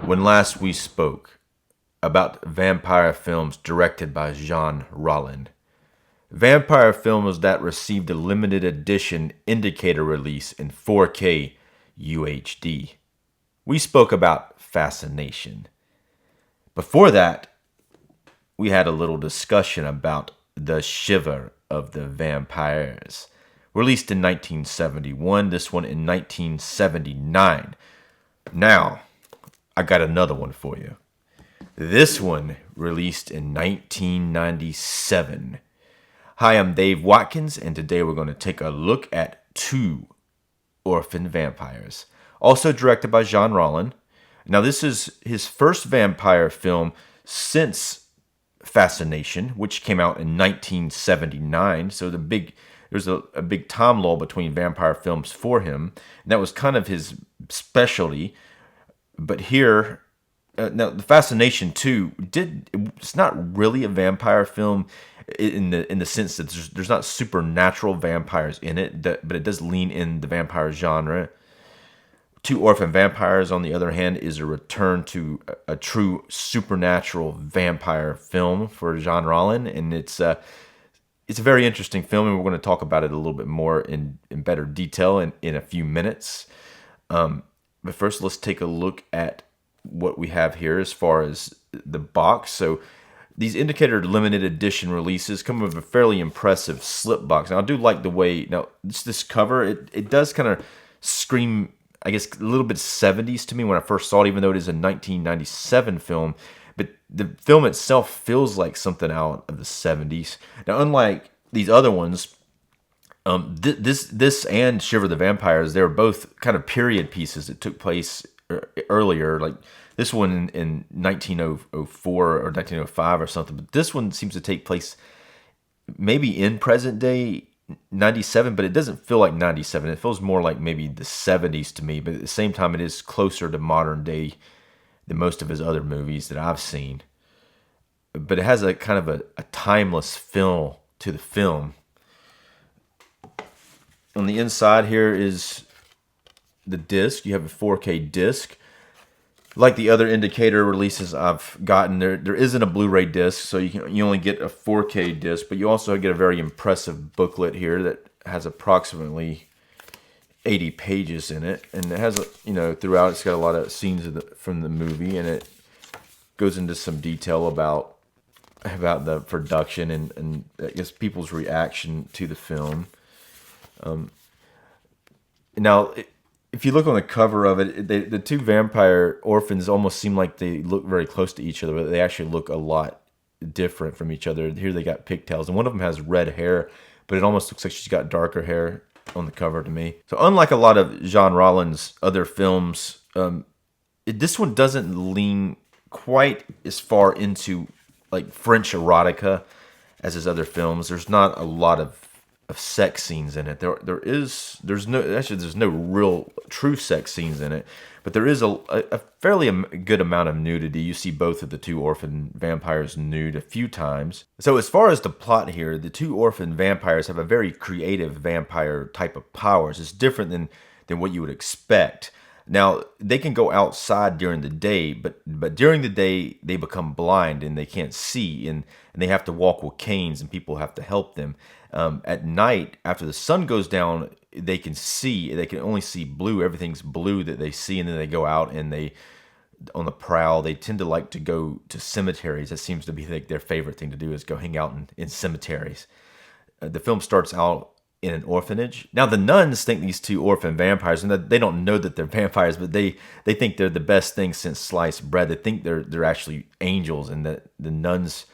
When last we spoke about vampire films directed by Jean Rollins, vampire films that received a limited edition indicator release in 4K UHD. We spoke about Fascination. Before that, we had a little discussion about The Shiver of the Vampires, released in 1971, this one in 1979. Now, I got another one for you. This one released in 1997. Hi, I'm Dave Watkins, and today we're going to take a look at two Orphan Vampires, also directed by Jean Rollins. Now, this is his first vampire film since Fascination, which came out in 1979. So there's a big time lull between vampire films for him. And that was kind of his specialty. But here, now the Fascination 2 it's not really a vampire film in the sense that there's not supernatural vampires in it, but it does lean in the vampire genre. Two Orphan Vampires, on the other hand, is a return to a true supernatural vampire film for Jean Rollins, and it's a very interesting film, and we're going to talk about it a little bit more in better detail in a few minutes. But first, let's take a look at what we have here as far as the box. So these indicator limited edition releases come with a fairly impressive slip box. Now, I do like the way, now this cover, it does kind of scream, I guess, a little bit 70s to me when I first saw it, even though it is a 1997 film. But the film itself feels like something out of the 70s. Now, unlike these other ones, this and Shiver the Vampires, they're both kind of period pieces that took place earlier. Like this one in 1904 or 1905 or something. But this one seems to take place maybe in present day 97, but it doesn't feel like 97. It feels more like maybe the 70s to me, but at the same time it is closer to modern day than most of his other movies that I've seen. But it has a kind of a timeless feel to the film. On the inside here is the disc. You have a 4K disc. Like the other indicator releases I've gotten, there isn't a Blu-ray disc, so you only get a 4K disc, but you also get a very impressive booklet here that has approximately 80 pages in it, and it has, throughout it's got a lot of scenes from the movie, and it goes into some detail about the production and I guess people's reaction to the film. Now, if you look on the cover of it, the two vampire orphans almost seem like they look very close to each other, but they actually look a lot different from each other. Here they got pigtails, and one of them has red hair, but it almost looks like she's got darker hair on the cover to me. So unlike a lot of Jean Rollins' other films, this one doesn't lean quite as far into like French erotica as his other films. There's not a lot of sex scenes in it. There's no real true sex scenes in it, but there is a fairly good amount of nudity. You see both of the two orphan vampires nude a few times. So as far as the plot here, the two orphan vampires have a very creative vampire type of powers. It's different than what you would expect. Now, they can go outside during the day, but during the day, they become blind and they can't see, and they have to walk with canes, and people have to help them. At night, after the sun goes down, they can see. They can only see blue. Everything's blue that they see, and then they go out and on the prowl. They tend to like to go to cemeteries. That seems to be like their favorite thing to do, is go hang out in cemeteries. The film starts out in an orphanage. Now, the nuns think these two orphan vampires, and they don't know that they're vampires, but they think they're the best thing since sliced bread. They think they're actually angels, and that the nuns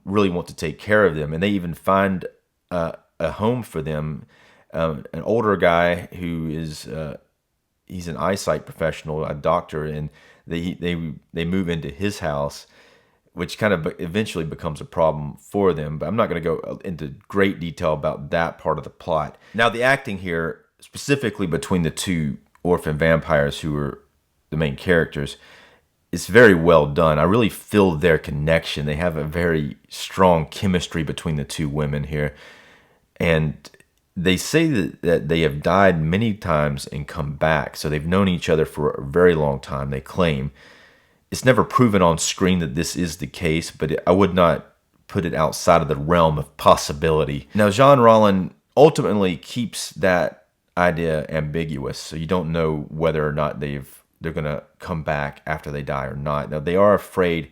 really want to take care of them, and they even find a home for them. An older guy who is he's an eyesight professional, a doctor, and they move into his house, which kind of eventually becomes a problem for them. But I'm not going to go into great detail about that part of the plot. Now, the acting here, specifically between the two orphan vampires who are the main characters, is very well done. I really feel their connection. They have a very strong chemistry between the two women here. And they say that they have died many times and come back. So they've known each other for a very long time, they claim. it's never proven on screen that this is the case, but I would not put it outside of the realm of possibility. Now, Jean Rollins ultimately keeps that idea ambiguous, so you don't know whether or not they're going to come back after they die or not. Now, they are afraid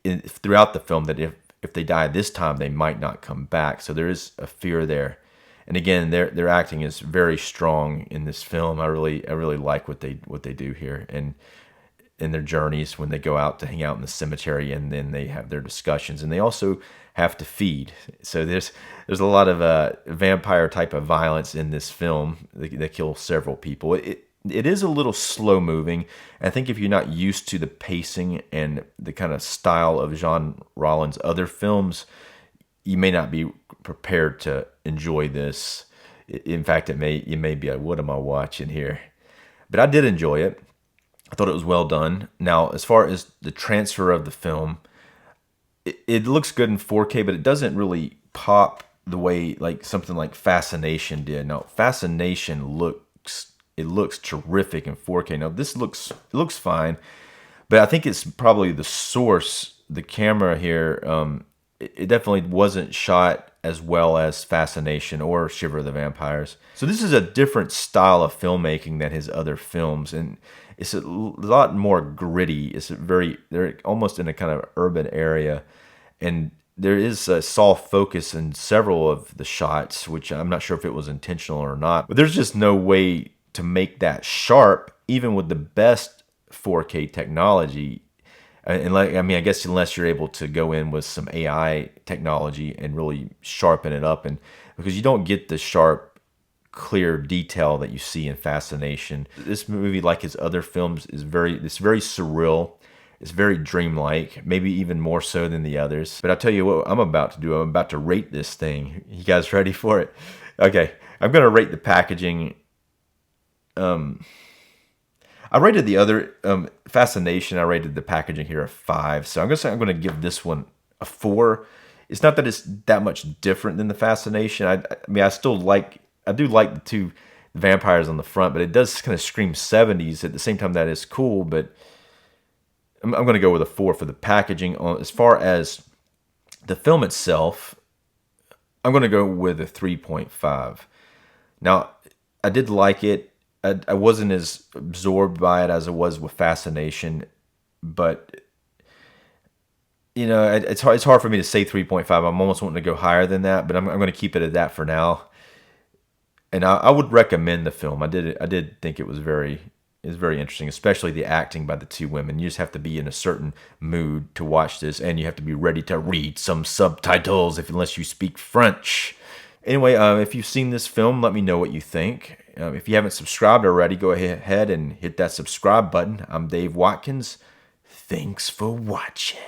throughout the film that if they die this time, they might not come back. So there is a fear there. And again, their acting is very strong in this film. I really like what they do here, and in their journeys when they go out to hang out in the cemetery, and then they have their discussions, and they also have to feed. So there's a lot of vampire type of violence in this film. They kill several people. It is a little slow moving. I think if you're not used to the pacing and the kind of style of Jean Rollins' other films, you may not be prepared to enjoy this. In fact, you may be like, what am I watching here? But I did enjoy it. I thought it was well done. Now, as far as the transfer of the film, it looks good in 4K, but it doesn't really pop the way like something like Fascination did. Now, Fascination looks terrific in 4K. Now, this looks fine, but I think it's probably the source, the camera here. It definitely wasn't shot as well as Fascination or Shiver of the Vampires. So this is a different style of filmmaking than his other films, and it's a lot more gritty. They're almost in a kind of urban area, and there is a soft focus in several of the shots, which I'm not sure if it was intentional or not. But there's just no way to make that sharp, even with the best 4K technology. And I guess unless you're able to go in with some AI technology and really sharpen it up, and because you don't get the sharp, clear detail that you see in Fascination. This movie, like his other films, it's very surreal. It's very dreamlike, maybe even more so than the others. But I'll tell you what I'm about to do. I'm about to rate this thing. You guys ready for it? Okay, I'm gonna rate the packaging. I rated the other Fascination. I rated the packaging here a 5. So I'm gonna give this one a 4. It's not that it's that much different than the Fascination. I mean, I do like the two vampires on the front, but it does kind of scream 70s at the same time. That is cool, but I'm going to go with a 4 for the packaging. As far as the film itself, I'm going to go with a 3.5. Now, I did like it. I wasn't as absorbed by it as I was with Fascination, but it's hard for me to say 3.5. I'm almost wanting to go higher than that, but I'm going to keep it at that for now. And I would recommend the film. I did think it was very interesting, especially the acting by the two women. You just have to be in a certain mood to watch this, and you have to be ready to read some subtitles unless you speak French. Anyway, if you've seen this film, let me know what you think. If you haven't subscribed already, go ahead and hit that subscribe button. I'm Dave Watkins. Thanks for watching.